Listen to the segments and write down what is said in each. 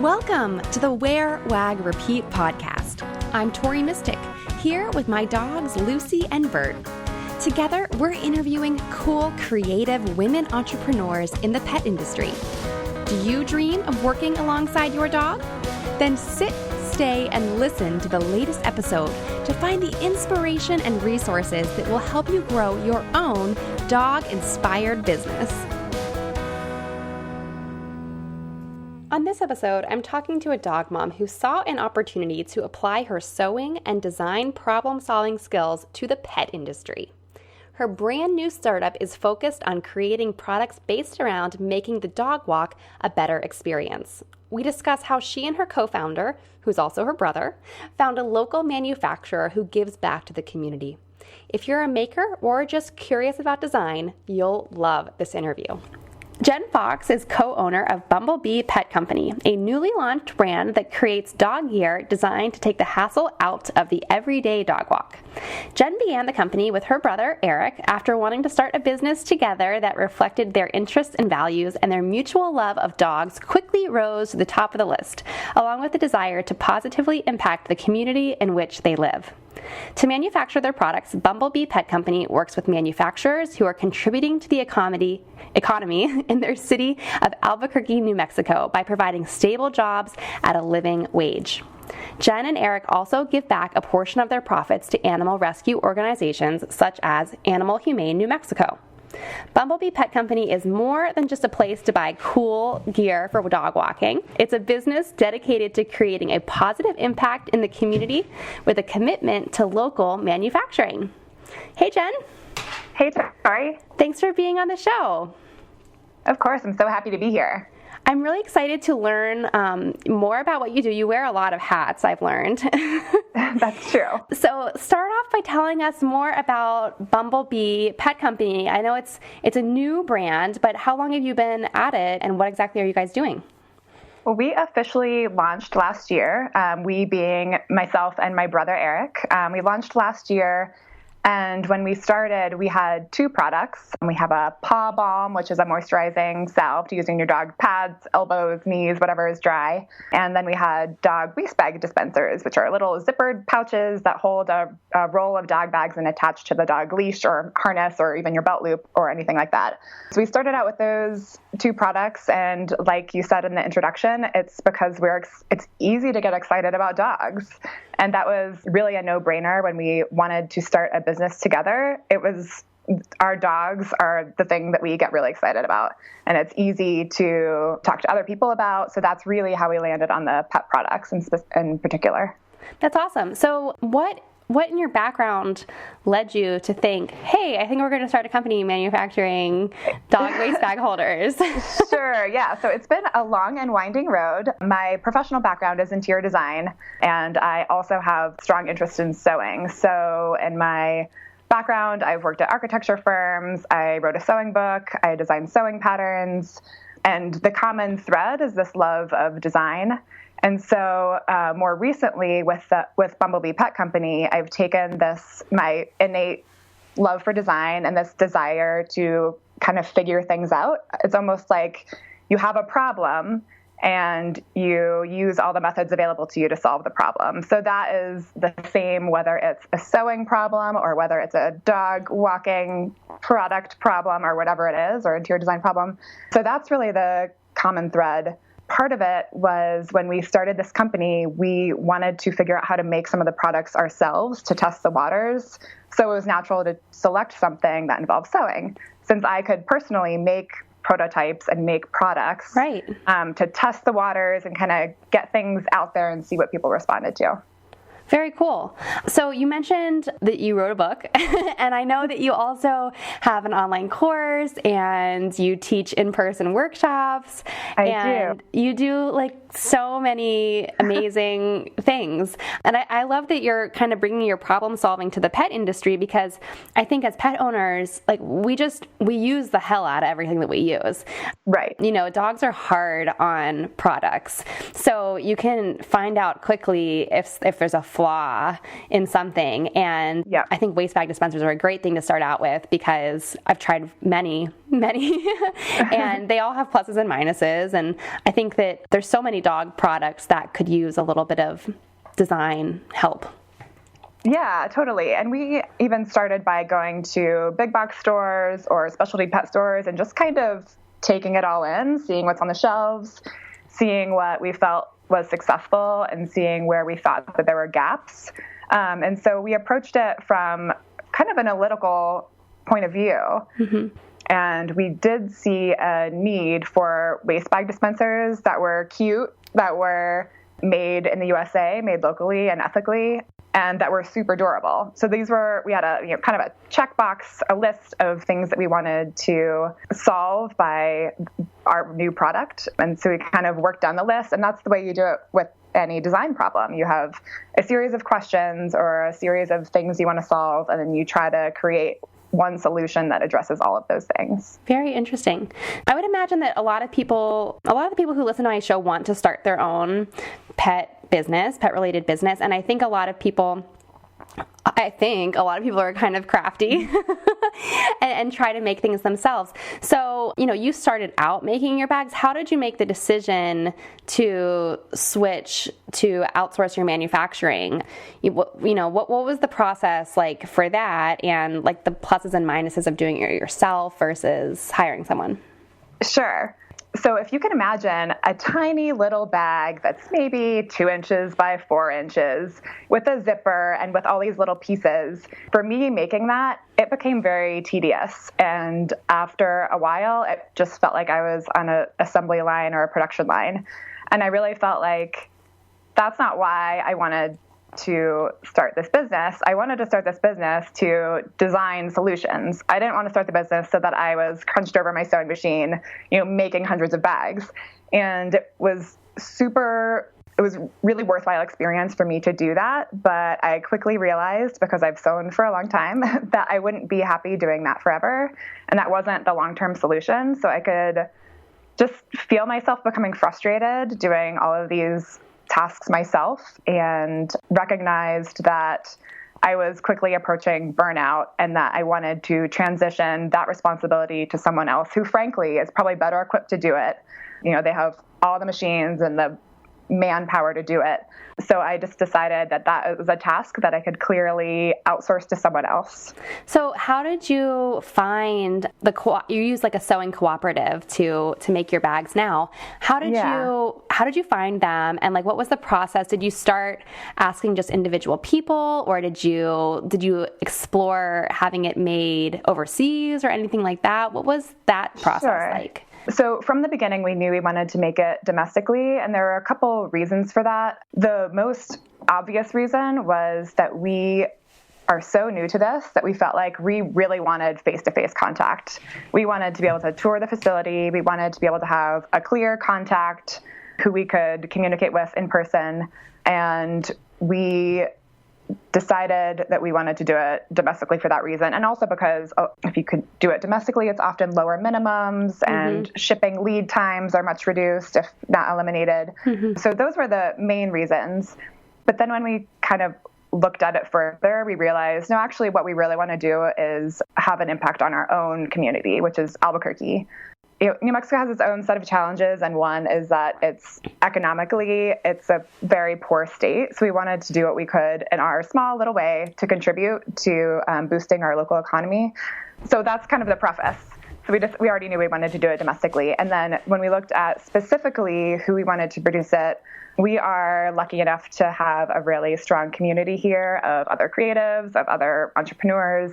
Welcome to the Wear Wag Repeat Podcast. I'm Tori Mystic, here with my dogs Lucy and Bert. Together, we're interviewing cool, creative women entrepreneurs in the pet industry. Do you dream of working alongside your dog? Then sit, stay, and listen to the latest episode to find the inspiration and resources that will help you grow your own dog-inspired business. On this episode, I'm talking to a dog mom who saw an opportunity to apply her sewing and design problem-solving skills to the pet industry. Her brand new startup is focused on creating products based around making the dog walk a better experience. We discuss how she and her co-founder, who's also her brother, found a local manufacturer who gives back to the community. If you're a maker or just curious about design, you'll love this interview. Jen Fox is co-owner of BumbleBee Pet Company, a newly launched brand that creates dog gear designed to take the hassle out of the everyday dog walk. Jen began the company with her brother, Eric, after wanting to start a business together that reflected their interests and values, and their mutual love of dogs quickly rose to the top of the list, along with the desire to positively impact the community in which they live. To manufacture their products, BumbleBee Pet Company works with manufacturers who are contributing to the economy in their city of Albuquerque, New Mexico, by providing stable jobs at a living wage. Jen and Eric also give back a portion of their profits to animal rescue organizations such as Animal Humane New Mexico. BumbleBee Pet Company is more than just a place to buy cool gear for dog walking. It's a business dedicated to creating a positive impact in the community with a commitment to local manufacturing. Hey, Jen. Hey, Tori. Thanks for being on the show. Of course, I'm so happy to be here. I'm really excited to learn more about what you do. You wear a lot of hats, I've learned. That's true. So start off by telling us more about BumbleBee Pet Company. I know it's a new brand, but how long have you been at it, and what exactly are you guys doing? Well, we officially launched last year, we being myself and my brother, Eric. We launched last year. And when we started, we had two products. We have a paw balm, which is a moisturizing salve to use in your dog pads, elbows, knees, whatever is dry. And then we had dog waste bag dispensers, which are little zippered pouches that hold a roll of dog bags and attach to the dog leash or harness or even your belt loop or anything like that. So we started out with those two products. And like you said in the introduction, it's because it's easy to get excited about dogs. And that was really a no-brainer when we wanted to start a business together. It was our dogs are the thing that we get really excited about, and it's easy to talk to other people about. So that's really how we landed on the pet products in particular. That's awesome. So what in your background led you to think, hey, I think we're going to start a company manufacturing dog waste bag holders? Sure, yeah. So it's been a long and winding road. My professional background is interior design, and I also have strong interest in sewing. So in my background, I've worked at architecture firms, I wrote a sewing book, I designed sewing patterns, and the common thread is this love of design. And so more recently with BumbleBee Pet Company, I've taken my innate love for design and this desire to kind of figure things out. It's almost like you have a problem and you use all the methods available to you to solve the problem. So that is the same whether it's a sewing problem or whether it's a dog walking product problem or whatever it is, or interior design problem. So that's really the common thread. Part of it was when we started this company, we wanted to figure out how to make some of the products ourselves to test the waters. So it was natural to select something that involved sewing, since I could personally make prototypes and make products, right, to test the waters and kind of get things out there and see what people responded to. Very cool. So you mentioned that you wrote a book, and I know that you also have an online course and you teach in-person workshops. I do. You do like so many amazing things. And I love that you're kind of bringing your problem solving to the pet industry, because I think as pet owners, like we use the hell out of everything that we use. Right. You know, dogs are hard on products. So you can find out quickly if there's a flaw flaw in something. And I think waste bag dispensers are a great thing to start out with because I've tried many, and they all have pluses and minuses. And I think that there's so many dog products that could use a little bit of design help. Yeah, totally. And we even started by going to big box stores or specialty pet stores and just kind of taking it all in, seeing what's on the shelves, seeing what we felt was successful and seeing where we thought that there were gaps. And so we approached it from kind of an analytical point of view. Mm-hmm. And we did see a need for waste bag dispensers that were cute, that were made in the USA, made locally and ethically, and that were super durable. So we had a kind of a checkbox, a list of things that we wanted to solve by our new product. And so we kind of worked down the list, and that's the way you do it with any design problem. You have a series of questions or a series of things you want to solve, and then you try to create one solution that addresses all of those things. Very interesting. I would imagine that a lot of the people who listen to my show want to start their own pet-related business. And I think a lot of people are kind of crafty and try to make things themselves. So, you started out making your bags. How did you make the decision to switch to outsource your manufacturing? What was the process like for that, and like the pluses and minuses of doing it yourself versus hiring someone? Sure. So if you can imagine a tiny little bag that's maybe 2 inches by 4 inches with a zipper and with all these little pieces, for me making that, it became very tedious. And after a while, it just felt like I was on an assembly line or a production line. And I really felt like that's not why I wanted to start this business. I wanted to start this business to design solutions. I didn't want to start the business so that I was crunched over my sewing machine, making hundreds of bags. And it was really worthwhile experience for me to do that. But I quickly realized, because I've sewn for a long time, that I wouldn't be happy doing that forever. And that wasn't the long-term solution. So I could just feel myself becoming frustrated doing all of these tasks myself, and recognized that I was quickly approaching burnout and that I wanted to transition that responsibility to someone else who, frankly, is probably better equipped to do it. They have all the machines and the manpower to do it. So I just decided that was a task that I could clearly outsource to someone else. So how did you find you use like a sewing cooperative to make your bags now? How did you find them, and like what was the process? Did you start asking just individual people, or did you explore having it made overseas or anything like that? What was that process like? So from the beginning, we knew we wanted to make it domestically, and there were a couple reasons for that. The most obvious reason was that we are so new to this that we felt like we really wanted face-to-face contact. We wanted to be able to tour the facility. We wanted to be able to have a clear contact who we could communicate with in person, and we decided that we wanted to do it domestically for that reason. And also because if you could do it domestically, it's often lower minimums, and shipping lead times are much reduced, if not eliminated. Mm-hmm. So those were the main reasons. But then when we kind of looked at it further, we realized, no, actually what we really want to do is have an impact on our own community, which is Albuquerque. New Mexico has its own set of challenges, and one is that it's a very poor state. So we wanted to do what we could in our small little way to contribute to boosting our local economy. So that's kind of the preface. So we already knew we wanted to do it domestically. And then when we looked at specifically who we wanted to produce it, we are lucky enough to have a really strong community here of other creatives, of other entrepreneurs.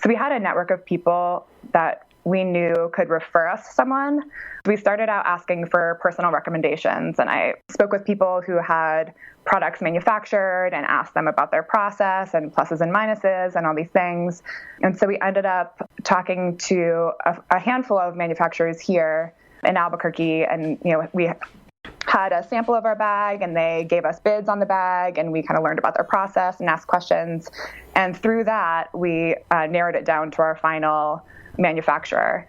So we had a network of people that we knew could refer us to someone. We started out asking for personal recommendations, and I spoke with people who had products manufactured and asked them about their process and pluses and minuses and all these things. And so we ended up talking to a handful of manufacturers here in Albuquerque, and we had a sample of our bag, and they gave us bids on the bag, and we kind of learned about their process and asked questions. And through that, we narrowed it down to our final manufacturer.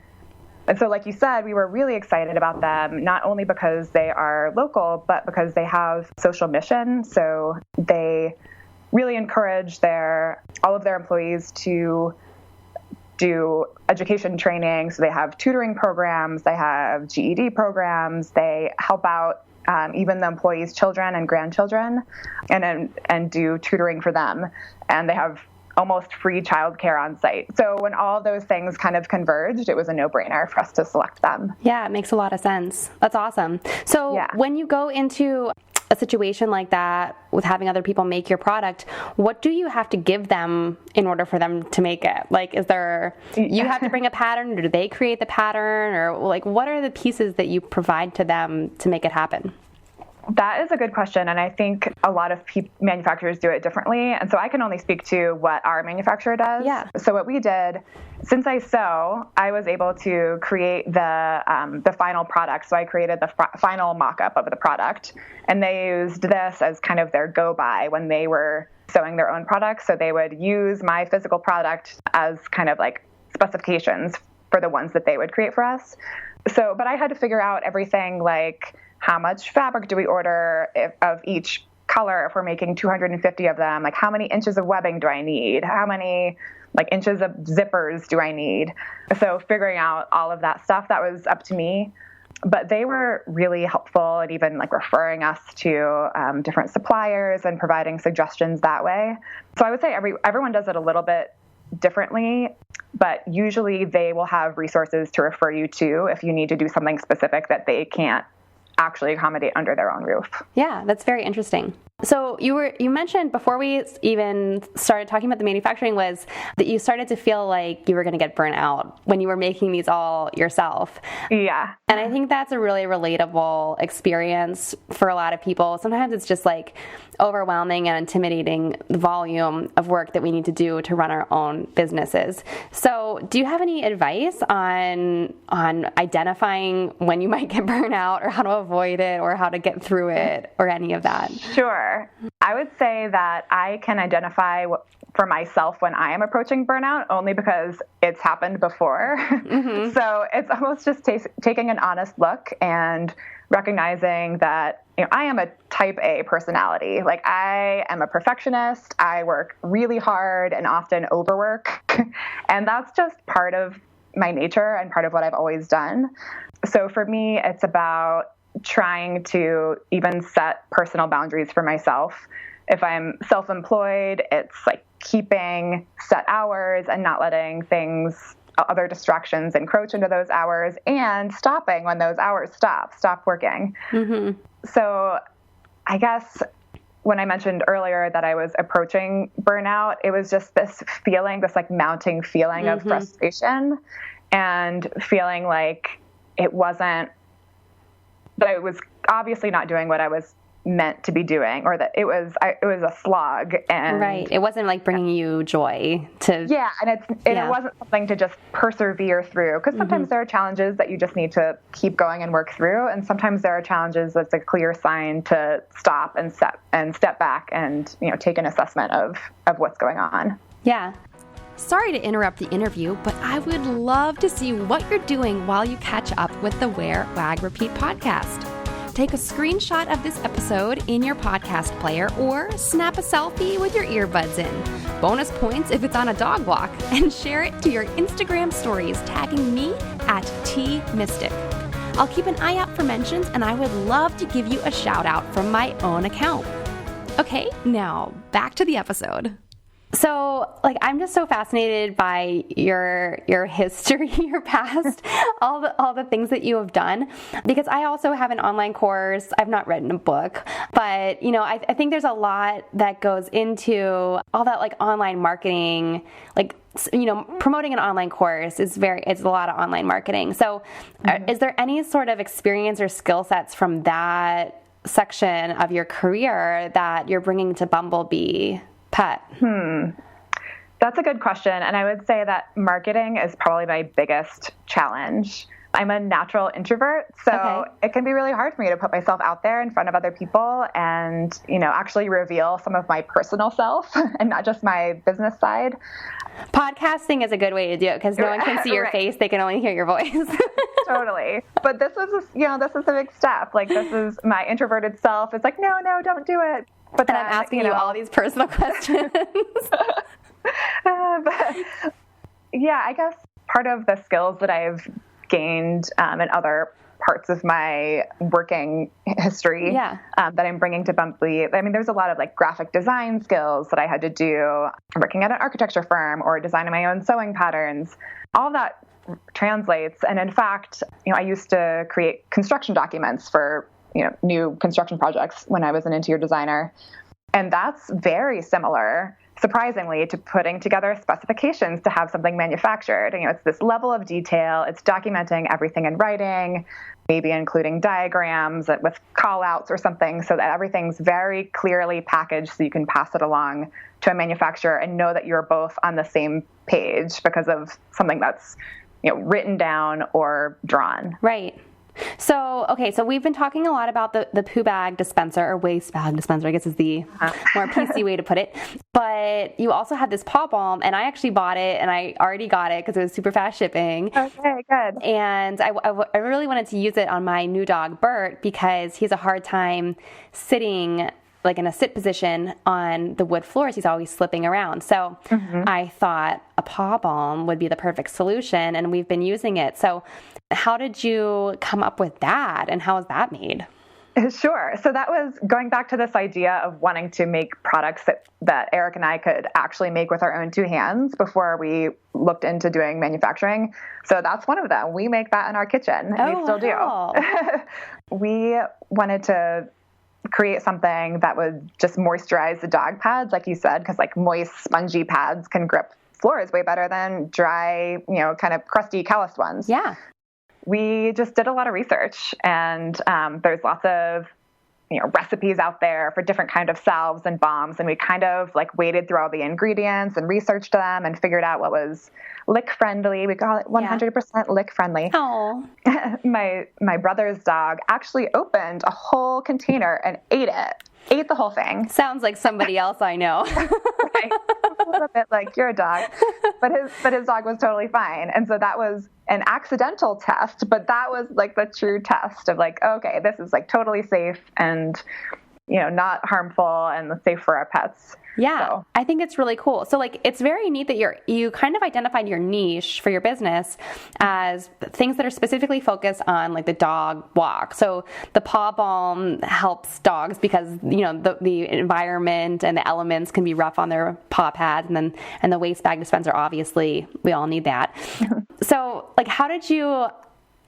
And so, like you said, we were really excited about them, not only because they are local, but because they have social mission. So they really encourage all of their employees to do education training. So they have tutoring programs, they have GED programs, they help out even the employees' children and grandchildren, and do tutoring for them. And they have almost free childcare on site. So when all of those things kind of converged, it was a no-brainer for us to select them. Yeah, it makes a lot of sense. That's awesome. So when you go into a situation like that with having other people make your product, what do you have to give them in order for them to make it? Like, you have to bring a pattern, or do they create the pattern, or like, what are the pieces that you provide to them to make it happen? That is a good question, and I think a lot of manufacturers do it differently, and so I can only speak to what our manufacturer does. Yeah. So what we did, since I sew, I was able to create the final product. So I created the final mock-up of the product, and they used this as kind of their go-by when they were sewing their own products. So they would use my physical product as kind of like specifications for the ones that they would create for us. So, but I had to figure out everything like, how much fabric do we order of each color if we're making 250 of them? Like, how many inches of webbing do I need? How many inches of zippers do I need? So figuring out all of that stuff, that was up to me. But they were really helpful and even referring us to different suppliers and providing suggestions that way. So I would say everyone does it a little bit differently, but usually they will have resources to refer you to if you need to do something specific that they can't actually accommodate under their own roof. Yeah, that's very interesting. So you mentioned before we even started talking about the manufacturing was that you started to feel like you were going to get burnt out when you were making these all yourself. Yeah. And I think that's a really relatable experience for a lot of people. Sometimes it's just like overwhelming and intimidating the volume of work that we need to do to run our own businesses. So do you have any advice on identifying when you might get burnt out, or how to avoid it, or how to get through it, or any of that? Sure. I would say that I can identify for myself when I am approaching burnout only because it's happened before. Mm-hmm. So it's almost just taking an honest look and recognizing that I am a type A personality. Like, I am a perfectionist. I work really hard and often overwork. And that's just part of my nature and part of what I've always done. So for me, it's about trying to even set personal boundaries for myself. If I'm self-employed, it's like keeping set hours and not letting other distractions encroach into those hours, and stopping when those hours stop working. Mm-hmm. So I guess when I mentioned earlier that I was approaching burnout, it was just this mounting feeling of frustration, and feeling like that I was obviously not doing what I was meant to be doing, or that it was a slog. And right. It wasn't like bringing you joy to. Yeah. And it wasn't something to just persevere through, because sometimes there are challenges that you just need to keep going and work through. And sometimes there are challenges that's a clear sign to stop and step back and, take an assessment of what's going on. Yeah. Sorry to interrupt the interview, but I would love to see what you're doing while you catch up with the Wear Wag Repeat podcast. Take a screenshot of this episode in your podcast player, or snap a selfie with your earbuds in. Bonus points if it's on a dog walk, and share it to your Instagram stories, tagging me at @TMystic. I'll keep an eye out for mentions, and I would love to give you a shout out from my own account. Okay, now back to the episode. So, I'm just so fascinated by your history, your past, all the things that you have done, because I also have an online course. I've not written a book, but, I think there's a lot that goes into all that, online marketing, promoting an online course it's a lot of online marketing. So, is there any sort of experience or skill sets from that section of your career that you're bringing to BumbleBee Pet? That's a good question. And I would say that marketing is probably my biggest challenge. I'm a natural introvert, so It can be really hard for me to put myself out there in front of other people and, actually reveal some of my personal self and not just my business side. Podcasting is a good way to do it because no one can see your face. They can only hear your voice. Totally. But this is a big step. This is my introverted self. It's like, no, don't do it. But then, I'm asking you all these personal questions. But, yeah, I guess part of the skills that I've gained in other parts of my working history that I'm bringing to BumbleBee. I mean, there's a lot of like graphic design skills that I had to do working at an architecture firm or designing my own sewing patterns. All of that translates. And in fact, I used to create construction documents for, new construction projects when I was an interior designer. And that's very similar, surprisingly, to putting together specifications to have something manufactured. It's this level of detail. It's documenting everything in writing, maybe including diagrams with call outs or something so that everything's very clearly packaged so you can pass it along to a manufacturer and know that you're both on the same page because of something that's, written down or drawn. Right. So, okay, so we've been talking a lot about the poo bag dispenser or waste bag dispenser, I guess is the more PC way to put it. But you also had this paw balm, and I actually bought it, and I already got it because it was super fast shipping. Okay, good. And I really wanted to use it on my new dog, Bert, because he has a hard time sitting like in a sit position on the wood floors. He's always slipping around. So I thought a paw balm would be the perfect solution, and we've been using it. So how did you come up with that, and how is that made? Sure. So that was going back to this idea of wanting to make products that Eric and I could actually make with our own two hands before we looked into doing manufacturing. So that's one of them. We make that in our kitchen, and we still do. We wanted to create something that would just moisturize the dog pads, like you said, because like moist, spongy pads can grip floors way better than dry, kind of crusty, calloused ones. Yeah. We just did a lot of research, and there's lots of, recipes out there for different kind of salves and balms, and we kind of like waded through all the ingredients and researched them and figured out what was lick friendly. We call it 100% lick friendly. Oh. My brother's dog actually opened a whole container and ate the whole thing. Sounds like somebody else I know. Right. A little bit like your dog, but his dog was totally fine. And so that was an accidental test, but that was like the true test of like, okay, this is like totally safe and, not harmful and safe for our pets. Yeah, so. I think it's really cool. So like, it's very neat that you kind of identified your niche for your business as things that are specifically focused on like the dog walk. So the paw balm helps dogs because, the environment and the elements can be rough on their paw pads, and the waste bag dispenser, obviously we all need that. So like, how did you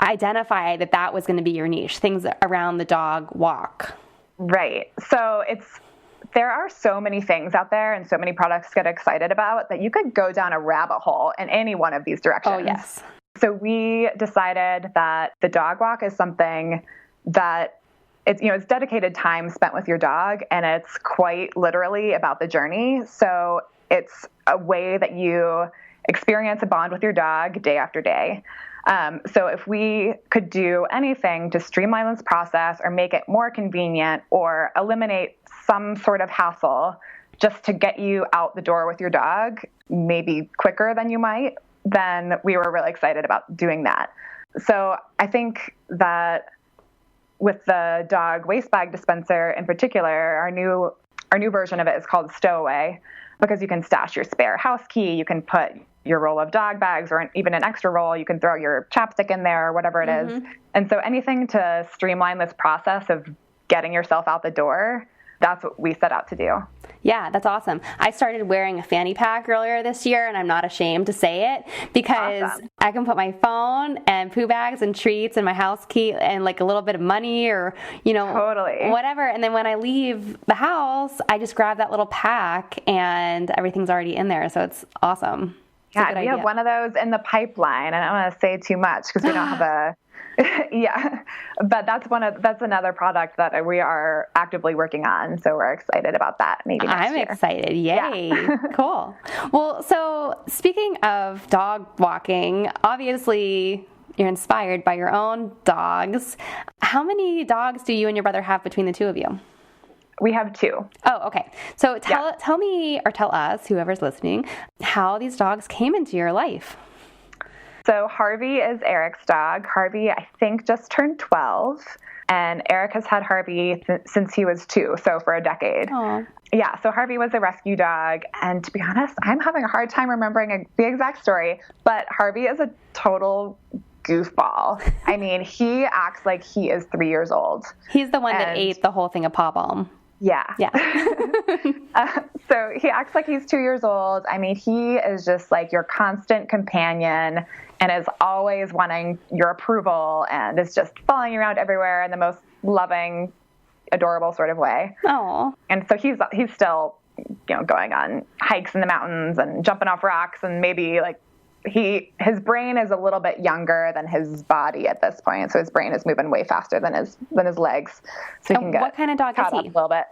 identify that was going to be your niche, things around the dog walk? Right. So there are so many things out there and so many products to get excited about that you could go down a rabbit hole in any one of these directions. Oh, yes. So we decided that the dog walk is something that it's dedicated time spent with your dog, and it's quite literally about the journey. So it's a way that you experience a bond with your dog day after day. So if we could do anything to streamline this process or make it more convenient or eliminate some sort of hassle just to get you out the door with your dog, maybe quicker than you might, then we were really excited about doing that. So I think that with the dog waste bag dispenser in particular, our new version of it is called Stowaway, because you can stash your spare house key, you can put your roll of dog bags or even an extra roll, you can throw your chapstick in there or whatever it is. And so anything to streamline this process of getting yourself out the door, that's what we set out to do. Yeah, that's awesome. I started wearing a fanny pack earlier this year, and I'm not ashamed to say it because Awesome. I can put my phone and poo bags and treats and my house key and like a little bit of money or, Totally. whatever. And then when I leave the house, I just grab that little pack and everything's already in there. So it's awesome. Yeah, we have one of those in the pipeline. I don't want to say too much because we don't have a yeah, but that's another product that we are actively working on. So we're excited about that. Maybe next year. I'm excited. Yay. Yeah. Cool. Well, so speaking of dog walking, obviously you're inspired by your own dogs. How many dogs do you and your brother have between the two of you? We have 2. Oh, okay. So tell me, or tell us, whoever's listening, how these dogs came into your life. So Harvey is Eric's dog. Harvey, I think, just turned 12. And Eric has had Harvey since he was 2, so for a decade. Aww. Yeah, so Harvey was a rescue dog. And to be honest, I'm having a hard time remembering the exact story, but Harvey is a total goofball. I mean, he acts like he is 3 years old. He's the one that ate the whole thing of paw balm. Yeah. Yeah. So he acts like he's 2 years old. I mean, he is just like your constant companion and is always wanting your approval and is just following you around everywhere in the most loving, adorable sort of way. Oh. And so he's still, going on hikes in the mountains and jumping off rocks, and maybe like his brain is a little bit younger than his body at this point. So his brain is moving way faster than his legs. So he can get what kind of dog is he? A little bit.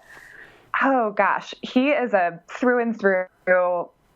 Oh gosh, he is a through and through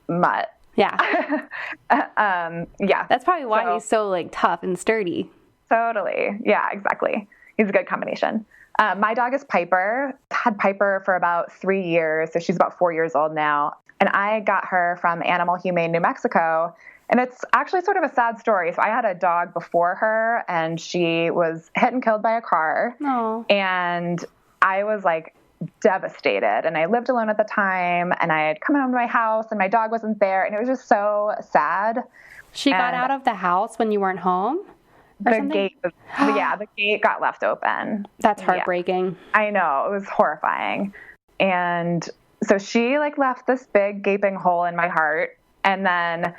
mutt. Yeah. Yeah. That's probably why he's so like tough and sturdy. Totally. Yeah, exactly. He's a good combination. My dog is Piper. Had Piper for about 3 years. So she's about 4 years old now. And I got her from Animal Humane, New Mexico. And it's actually sort of a sad story. So I had a dog before her, and she was hit and killed by a car. Oh. And I was like devastated. And I lived alone at the time, and I had come home to my house, and my dog wasn't there. And it was just so sad. She got out of the house when you weren't home? The gate got left open. That's heartbreaking. Yeah. I know. It was horrifying. And so she like left this big gaping hole in my heart. And then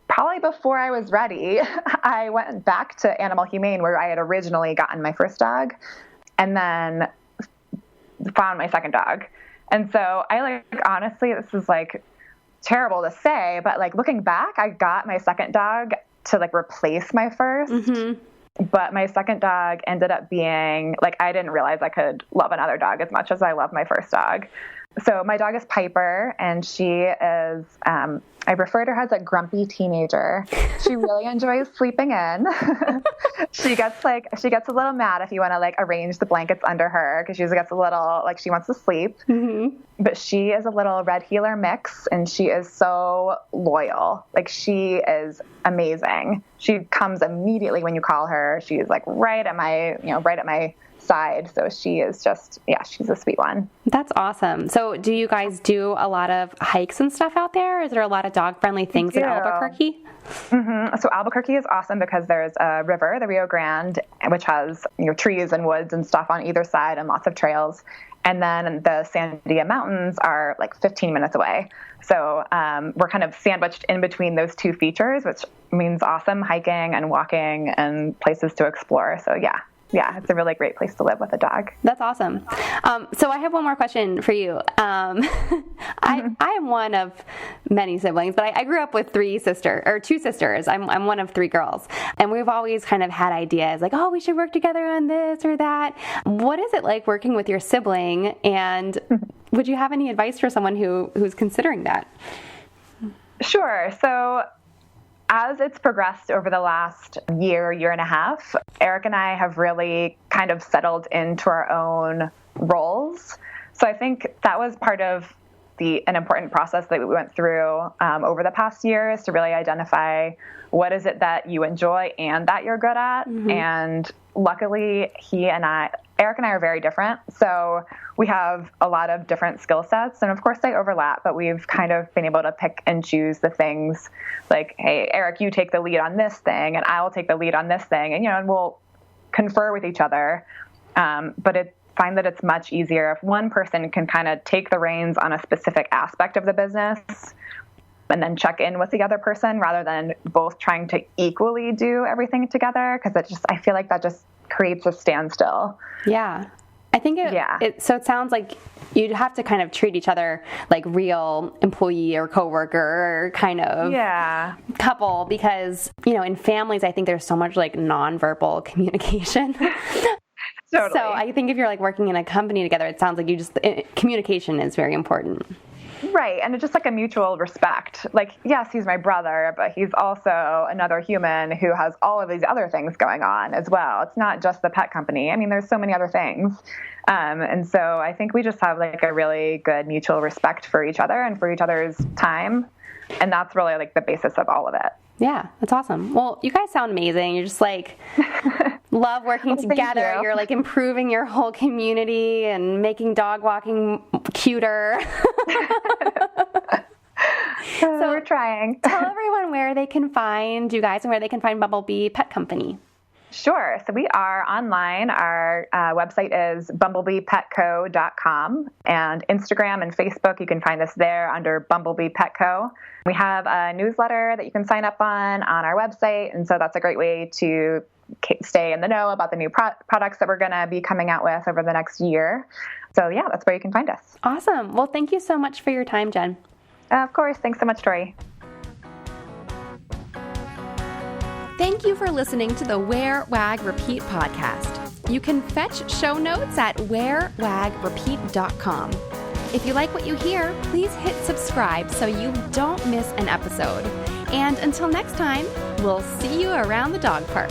probably before I was ready, I went back to Animal Humane where I had originally gotten my first dog, and then found my second dog. And so I honestly, this is like terrible to say, but like looking back, I got my second dog to like replace my first. Mm-hmm. But my second dog ended up being like, I didn't realize I could love another dog as much as I love my first dog. So my dog is Piper, and she is, I refer to her as a grumpy teenager. She really enjoys sleeping in. She gets a little mad if you want to like arrange the blankets under her, because she gets a little like she wants to sleep. Mm-hmm. But she is a little red heeler mix, and she is so loyal. Like she is amazing. She comes immediately when you call her. She's like right at my side. So she is just, she's a sweet one. That's awesome. So do you guys do a lot of hikes and stuff out there? Is there a lot of dog friendly things in Albuquerque? Mm-hmm. So Albuquerque is awesome because there's a river, the Rio Grande, which has trees and woods and stuff on either side and lots of trails. And then the Sandia Mountains are like 15 minutes away. So we're kind of sandwiched in between those two features, which means awesome hiking and walking and places to explore. So yeah, it's a really great place to live with a dog. That's awesome. So I have one more question for you. I am one of many siblings, but I grew up with two sisters. I'm one of 3 girls. And we've always kind of had ideas like, oh, we should work together on this or that. What is it like working with your sibling? And would you have any advice for someone who's considering that? Sure. So as it's progressed over the last year and a half, Eric and I have really kind of settled into our own roles. So I think that was part of an important process that we went through over the past year, is to really identify what is it that you enjoy and that you're good at. Mm-hmm. And luckily, Eric and I are very different. So we have a lot of different skill sets, and of course they overlap, but we've kind of been able to pick and choose the things like, hey, Eric, you take the lead on this thing, and I will take the lead on this thing. And, and we'll confer with each other. But find that it's much easier if one person can kind of take the reins on a specific aspect of the business and then check in with the other person rather than both trying to equally do everything together. Because I feel like that just creates a standstill. Yeah. I think so it sounds like you'd have to kind of treat each other like real employee or coworker or kind of couple, because, in families, I think there's so much like nonverbal communication. Totally. So I think if you're like working in a company together, it sounds like communication is very important. Right. And it's just like a mutual respect. Like, yes, he's my brother, but he's also another human who has all of these other things going on as well. It's not just the pet company. I mean, there's so many other things. And so I think we just have like a really good mutual respect for each other and for each other's time. And that's really like the basis of all of it. Yeah, that's awesome. Well, you guys sound amazing. You're just like Love working together. You're like improving your whole community and making dog walking cuter. So we're trying. Tell everyone where they can find you guys and where they can find BumbleBee Pet Company. Sure. So we are online. Our website is bumblebeepetco.com, and Instagram and Facebook, you can find us there under BumbleBee Pet Co. We have a newsletter that you can sign up on our website, and so that's a great way to stay in the know about the new products that we're going to be coming out with over the next year. So yeah, that's where you can find us. Awesome. Well, thank you so much for your time, Jen. Of course. Thanks so much, Tori. Thank you for listening to the Wear Wag Repeat podcast. You can fetch show notes at wearwagrepeat.com. If you like what you hear, please hit subscribe so you don't miss an episode. And until next time, we'll see you around the dog park.